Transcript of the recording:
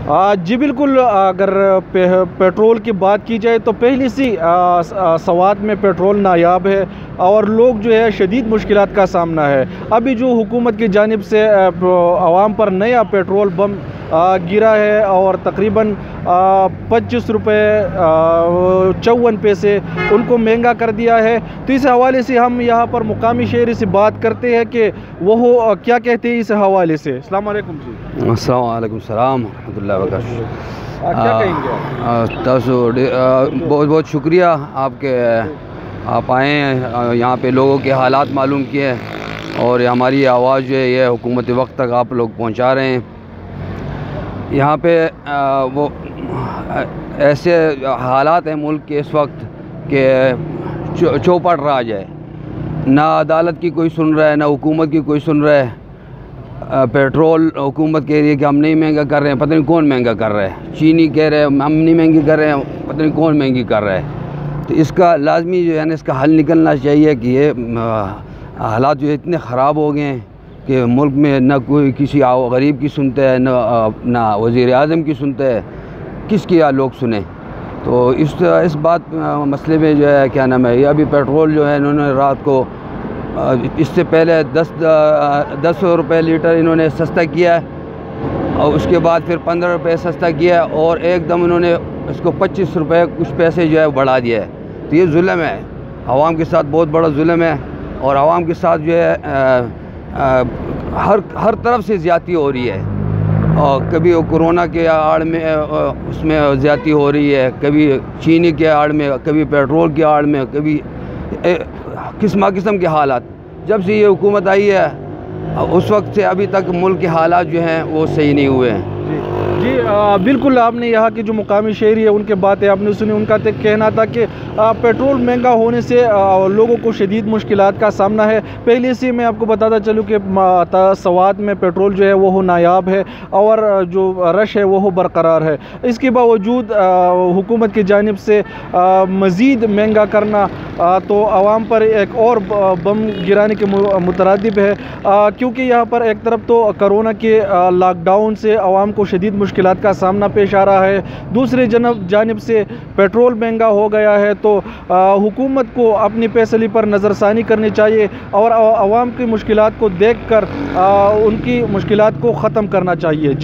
जी बिल्कुल, अगर पेट्रोल की बात की जाए तो पहली सी सवात में पेट्रोल नायाब है और लोग जो है शदीद मुश्किलात का सामना है। अभी जो हुकूमत की जानिब से आवाम पर नया पेट्रोल बम गिरा है और तकरीबन 25 रुपये 54 पैसे उनको महंगा कर दिया है। तो इस हवाले से हम यहाँ पर मुकामी शहरी से बात करते हैं कि वो क्या कहते हैं इस हवाले से। अस्सलाम वालेकुम जी। अस्सलाम वालेकुम सलाम रहमतुल्लाहि व बरकातहू। क्या कहेंगे आप? बहुत बहुत शुक्रिया आपके, आप आए हैं यहाँ पे लोगों के हालात मालूम किए और हमारी आवाज़ जो है ये हुकूमत वक्त तक आप लोग पहुँचा रहे हैं। यहाँ पे वो ऐसे हालात हैं मुल्क के इस वक्त कि चौपट राज है, ना अदालत की कोई सुन रहा है, ना हुकूमत की कोई सुन रहा है। पेट्रोल हुकूमत कह रही है कि हम नहीं महंगा कर रहे हैं, पता नहीं कौन महंगा कर रहा है। चीनी कह रहे हैं हम नहीं महंगी कर रहे हैं, पता नहीं कौन महंगी कर रहा है। तो इसका लाजमी जो है ना इसका हल निकलना चाहिए कि ये हालात जो है इतने ख़राब हो गए हैं कि मुल्क में ना कोई किसी गरीब की सुनता है, ना वज़ीर आज़म की सुनता है, किसकी लोग सुने। तो इस बात मसले में जो है क्या नाम है, ये अभी पेट्रोल जो है इन्होंने रात को इससे पहले 10 रुपये लीटर इन्होंने सस्ता किया है और उसके बाद फिर 15 रुपये सस्ता किया है और एकदम इन्होंने इसको 25 रुपये कुछ पैसे जो है बढ़ा दिया है। तो ये जुल्म है, आवाम के साथ बहुत बड़ा जुल्म है और आवाम के साथ जो है हर तरफ से ज़्यादती हो रही है। और कभी वो कोरोना के आड़ में उसमें ज़्यादती हो रही है, कभी चीनी के आड़ में, कभी पेट्रोल के आड़ में, कभी किस्म के हालात। जब से ये हुकूमत आई है उस वक्त से अभी तक मुल्क के हालात जो हैं वो सही नहीं हुए हैं। जी बिल्कुल, आपने यहाँ के जो मुकामी शहरी है उनके बातें आपने सुनी। उनका तो कहना था कि पेट्रोल महंगा होने से लोगों को शदीद मुश्किलात का सामना है। पहले से मैं आपको बताता चलूँ कि सवात में पेट्रोल जो है वो नायाब है और जो रश है वो बरकरार है। इसके बावजूद हुकूमत की जानिब से मज़ीद महंगा करना तो आवाम पर एक और बम गिराने के मुतरादिब है, क्योंकि यहाँ पर एक तरफ तो कोरोना के लॉकडाउन से आवाम को शदीद मुश्किलात का सामना पेश आ रहा है, दूसरी जानिब से पेट्रोल महंगा हो गया है। तो हुकूमत को अपनी फैसले पर नज़रसानी करनी चाहिए और आवाम की मुश्किलात को देखकर उनकी मुश्किलात को ख़त्म करना चाहिए। जी।